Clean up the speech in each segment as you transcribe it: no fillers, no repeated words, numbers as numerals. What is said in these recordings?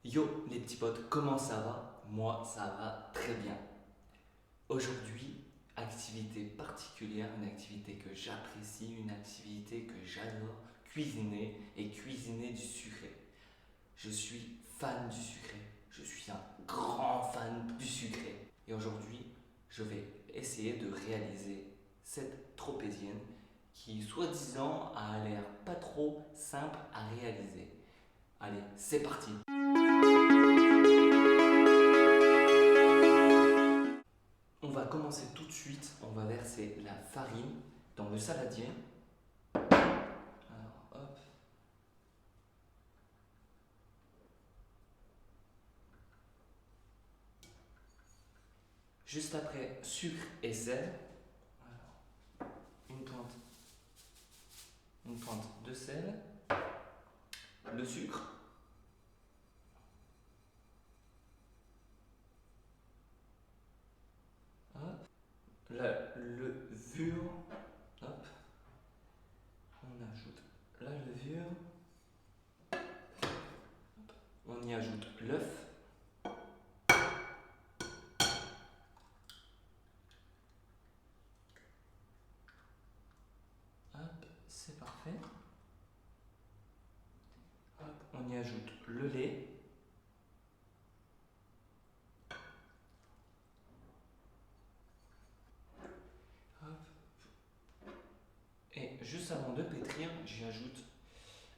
Yo les petits potes, comment ça va? Moi ça va très bien. Aujourd'hui, activité particulière, une activité que j'apprécie, une activité que j'adore, cuisiner et cuisiner du sucré. Je suis fan du sucré, je suis un grand fan du sucré. Et aujourd'hui, je vais essayer de réaliser cette tropézienne qui, soi-disant, a l'air pas trop simple à réaliser. Allez, c'est parti! On va commencer tout de suite, on va verser la farine dans le saladier. Alors hop. Juste après, sucre et sel. Alors, une pointe de sel, le sucre, hop, la levure, hop, on ajoute la levure, on y ajoute l'œuf, hop, c'est parfait, hop, on y ajoute le lait, hop, et juste avant de pétrir, j'y ajoute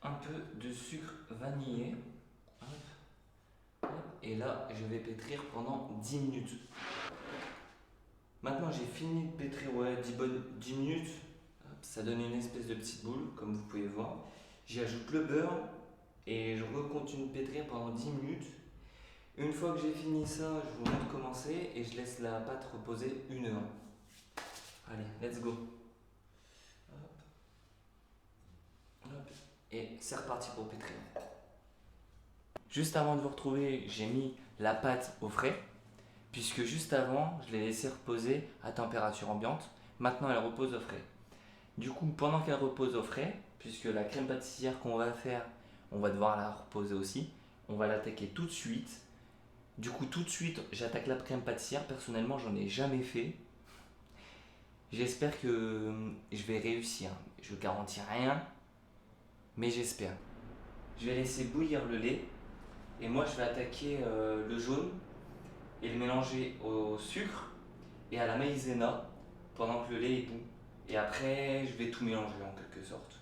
un peu de sucre vanillé, hop, hop, et là je vais pétrir pendant 10 minutes. Maintenant j'ai fini de pétrir, ouais, 10 minutes. Hop, ça donne une espèce de petite boule, comme vous pouvez voir. J'y ajoute le beurre et je recontinue de pétrir pendant 10 minutes. Une fois que j'ai fini ça, je vous montre comment c'est et je laisse la pâte reposer 1 heure. Allez, let's go. Hop, hop, et c'est reparti pour pétrir. Juste avant de vous retrouver, j'ai mis la pâte au frais, puisque juste avant, je l'ai laissée reposer à température ambiante. Maintenant, elle repose au frais. Du coup, pendant qu'elle repose au frais, puisque la crème pâtissière qu'on va faire, on va devoir la reposer aussi, on va l'attaquer tout de suite. Du coup, tout de suite, j'attaque la crème pâtissière. Personnellement, j'en ai jamais fait. J'espère que je vais réussir. Je ne garantis rien, mais j'espère. Je vais laisser bouillir le lait et moi, je vais attaquer le jaune et le mélanger au sucre et à la maïzena pendant que le lait est bout. Et après, je vais tout mélanger en quelque sorte.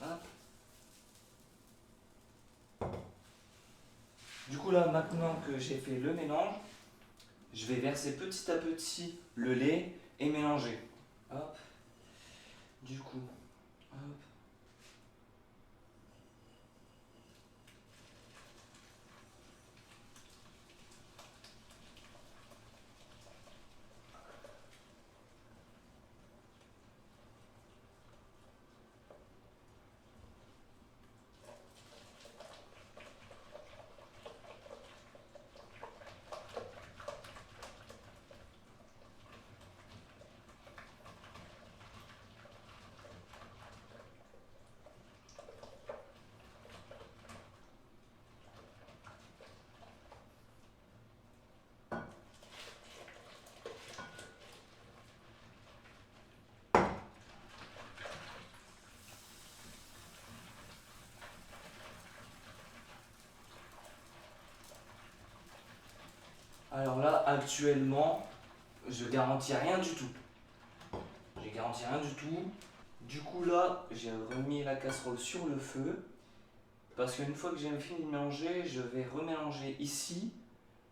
Hop. Du coup là, maintenant que j'ai fait le mélange, je vais verser petit à petit le lait et mélanger. Hop. Du coup, hop. Alors là, actuellement, je garantis rien du tout. Je garantis rien du tout. Du coup là, j'ai remis la casserole sur le feu. Parce qu'une fois que j'ai fini de mélanger, je vais remélanger ici,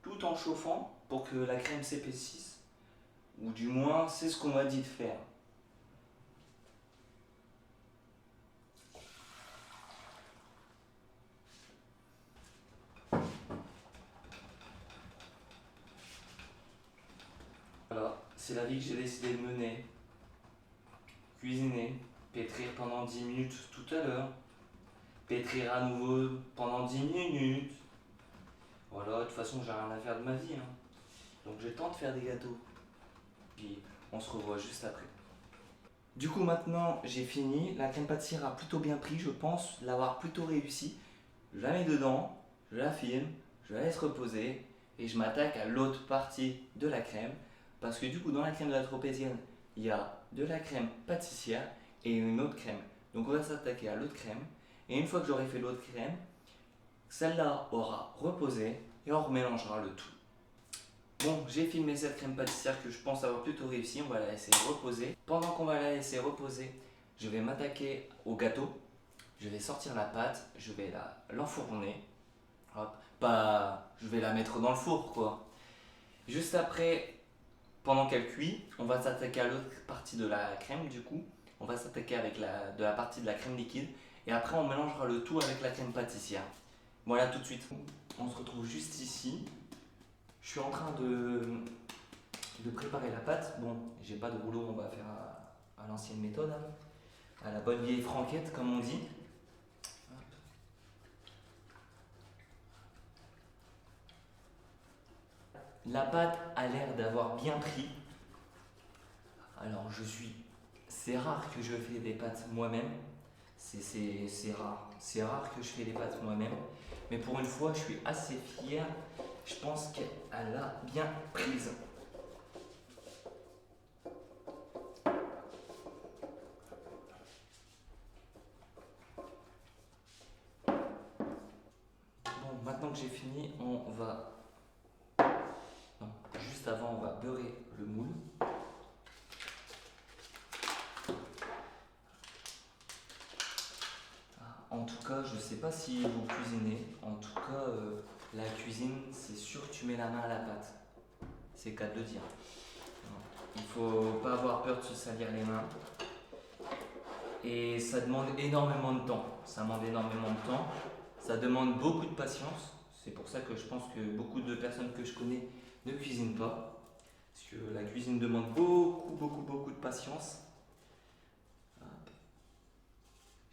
tout en chauffant, pour que la crème s'épaississe. Ou du moins, c'est ce qu'on m'a dit de faire. Voilà, c'est la vie que j'ai décidé de mener. Cuisiner, pétrir pendant 10 minutes tout à l'heure. Pétrir à nouveau pendant 10 minutes. Voilà, de toute façon, j'ai rien à faire de ma vie, hein. Donc j'ai le temps de faire des gâteaux. Puis on se revoit juste après. Du coup maintenant j'ai fini, la crème pâtissière a plutôt bien pris, je pense l'avoir plutôt réussi. Je la mets dedans, je la filme, je la laisse reposer et je m'attaque à l'autre partie de la crème. Parce que du coup dans la crème de la tropézienne, il y a de la crème pâtissière et une autre crème. Donc on va s'attaquer à l'autre crème et une fois que j'aurai fait l'autre crème, celle-là aura reposé et on remélangera le tout. Bon, j'ai filmé cette crème pâtissière que je pense avoir plutôt réussi. On va la laisser reposer. Pendant qu'on va la laisser reposer, je vais m'attaquer au gâteau. Je vais sortir la pâte, je vais l'enfourner. Hop, pas, je vais la mettre dans le four quoi. Juste après, pendant qu'elle cuit, on va s'attaquer à l'autre partie de la crème du coup. On va s'attaquer avec de la partie de la crème liquide. Et après, on mélangera le tout avec la crème pâtissière. Voilà, tout de suite. On se retrouve juste ici. Je suis en train de préparer la pâte. Bon, j'ai pas de rouleau, on va faire à l'ancienne méthode, hein. À la bonne vieille franquette, comme on dit. La pâte a l'air d'avoir bien pris. Alors, c'est rare que je fais des pâtes moi-même. C'est rare. C'est rare que je fais des pâtes moi-même. Mais pour une fois, je suis assez fier. Je pense qu'elle a bien prise. Bon, maintenant que j'ai fini, on va... Non, juste avant, on va beurrer le moule. En tout cas, je sais pas si vous cuisinez. En tout cas, la cuisine, c'est sûr que tu mets la main à la pâte. C'est qu'à de le dire. Il faut pas avoir peur de se salir les mains. Et ça demande énormément de temps. Ça demande énormément de temps. Ça demande beaucoup de patience. C'est pour ça que je pense que beaucoup de personnes que je connais ne cuisinent pas. Parce que la cuisine demande beaucoup de patience.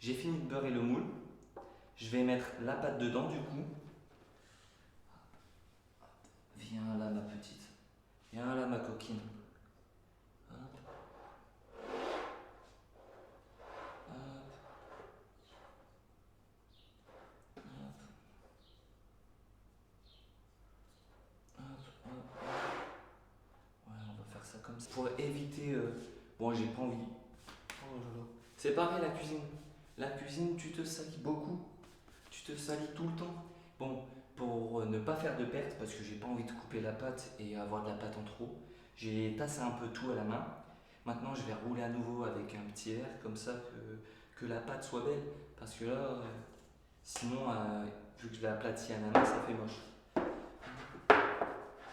J'ai fini de beurrer le moule. Je vais mettre la pâte dedans du coup. Viens là ma petite. Viens là ma coquine. Hop. Hop. Hop. Hop. Hop. Ouais, on va faire ça comme ça. Pour éviter... Bon, j'ai pas envie. Oh là là. C'est pareil la cuisine. La cuisine, tu te salis beaucoup. Tu te salis tout le temps. Bon, pour ne pas faire de perte, parce que j'ai pas envie de couper la pâte et avoir de la pâte en trop, j'ai tassé un peu tout à la main. Maintenant, je vais rouler à nouveau avec un petit verre, comme ça que la pâte soit belle. Parce que là, sinon, vu que je l'ai aplatie à la main, ça fait moche.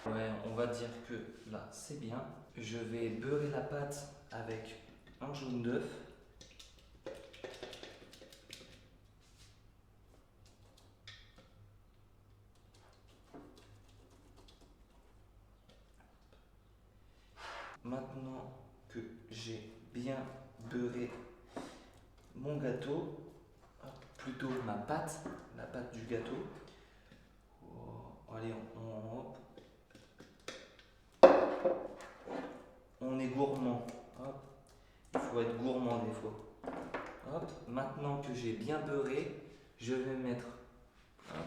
Ouais, on va dire que là, c'est bien. Je vais beurrer la pâte avec un jaune d'œuf. Maintenant que j'ai bien beurré mon gâteau, plutôt ma pâte, la pâte du gâteau. Oh, allez, on est gourmand. Hop. Il faut être gourmand des fois. Hop. Maintenant que j'ai bien beurré, je vais mettre, hop,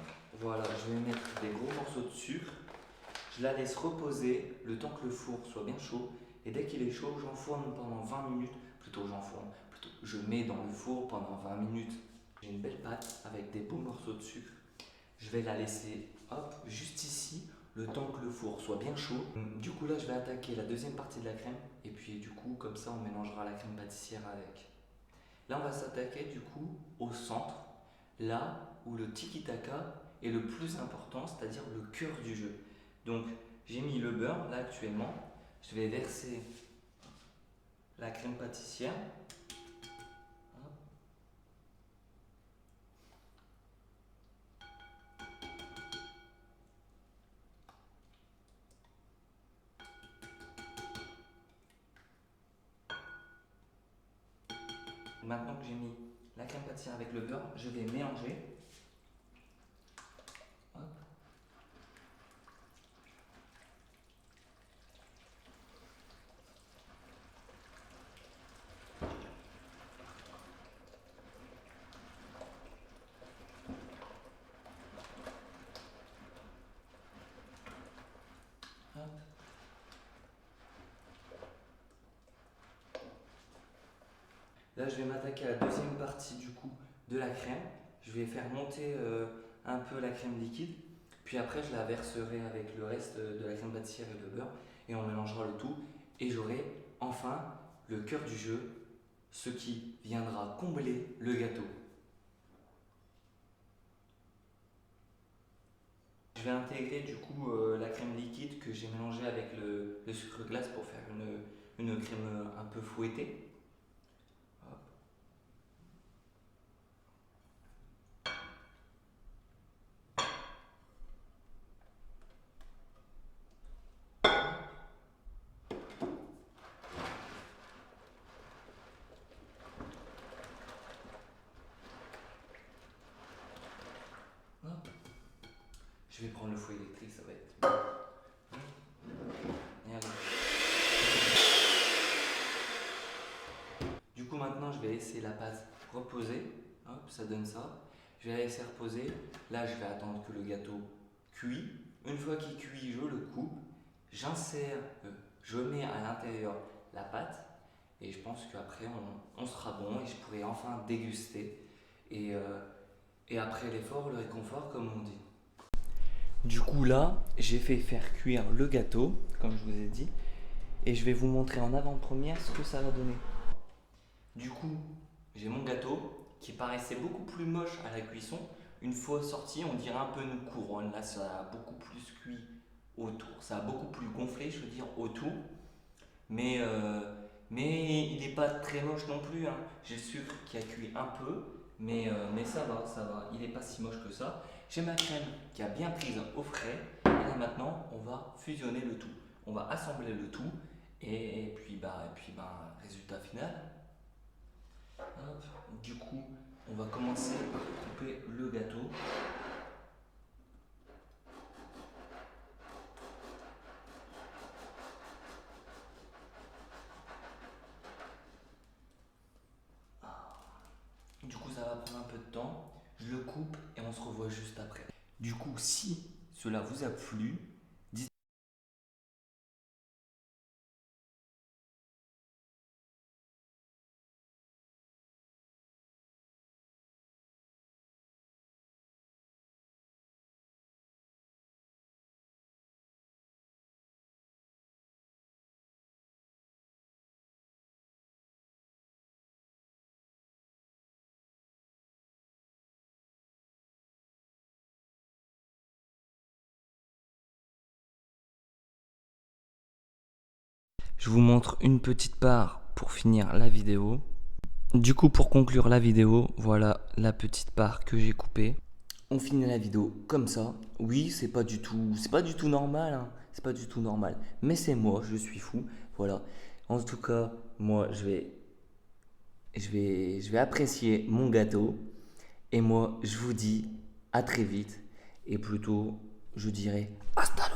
voilà, je vais mettre des gros morceaux de sucre. Je la laisse reposer le temps que le four soit bien chaud. Et dès qu'il est chaud, j'enfourne pendant 20 minutes. Plutôt je mets dans le four pendant 20 minutes. J'ai une belle pâte avec des beaux morceaux de sucre. Je vais la laisser hop, juste ici, le temps que le four soit bien chaud. Du coup là, je vais attaquer la deuxième partie de la crème. Et puis du coup, comme ça, on mélangera la crème pâtissière avec. Là, on va s'attaquer du coup au centre, là où le tiki-taka est le plus important, c'est-à-dire le cœur du jeu. Donc, j'ai mis le beurre là actuellement. Je vais verser la crème pâtissière. Maintenant que j'ai mis la crème pâtissière avec le beurre, je vais mélanger. Hop. Hop. Là, je vais m'attaquer à la deuxième partie du coup de la crème. Je vais faire monter un peu la crème liquide. Puis après, je la verserai avec le reste de la crème pâtissière et le beurre. Et on mélangera le tout. Et j'aurai enfin le cœur du jeu, ce qui viendra combler le gâteau. Je vais intégrer du coup la crème liquide que j'ai mélangée avec le sucre glace pour faire une crème un peu fouettée. Hop. Hop. Je vais prendre le fouet électrique, ça va être bien. Et allez. Du coup maintenant je vais laisser la pâte reposer. Hop, ça donne ça. Je vais la laisser reposer. Là je vais attendre que le gâteau cuit. Une fois qu'il cuit, je le coupe. J'insère, je mets à l'intérieur la pâte. Et je pense qu'après on sera bon et je pourrai enfin déguster. Et après l'effort, le réconfort comme on dit. Du coup là, j'ai fait faire cuire le gâteau, comme je vous ai dit, et je vais vous montrer en avant-première ce que ça va donner. Du coup, j'ai mon gâteau qui paraissait beaucoup plus moche à la cuisson. Une fois sorti, on dirait un peu une couronne. Là, ça a beaucoup plus cuit autour. Ça a beaucoup plus gonflé, je veux dire, autour. Mais, euh, mais il n'est pas très moche non plus, hein. J'ai le sucre qui a cuit un peu, mais ça va, ça va. Il n'est pas si moche que ça. J'ai ma crème qui a bien prise au frais. Et là maintenant, on va fusionner le tout. On va assembler le tout. Et puis, résultat final. Hop. Du coup, on va commencer par couper le gâteau. Du coup, ça va prendre un peu de temps. Je le coupe et on se revoit juste après. Du coup, si cela vous a plu, je vous montre une petite part pour finir la vidéo. Du coup, pour conclure la vidéo, voilà la petite part que j'ai coupée. On finit la vidéo comme ça. Oui, c'est pas du tout normal, hein. C'est pas du tout normal. Mais c'est moi, je suis fou. Voilà. En tout cas, moi, je vais apprécier mon gâteau. Et moi, je vous dis à très vite. Et plutôt, je dirais hasta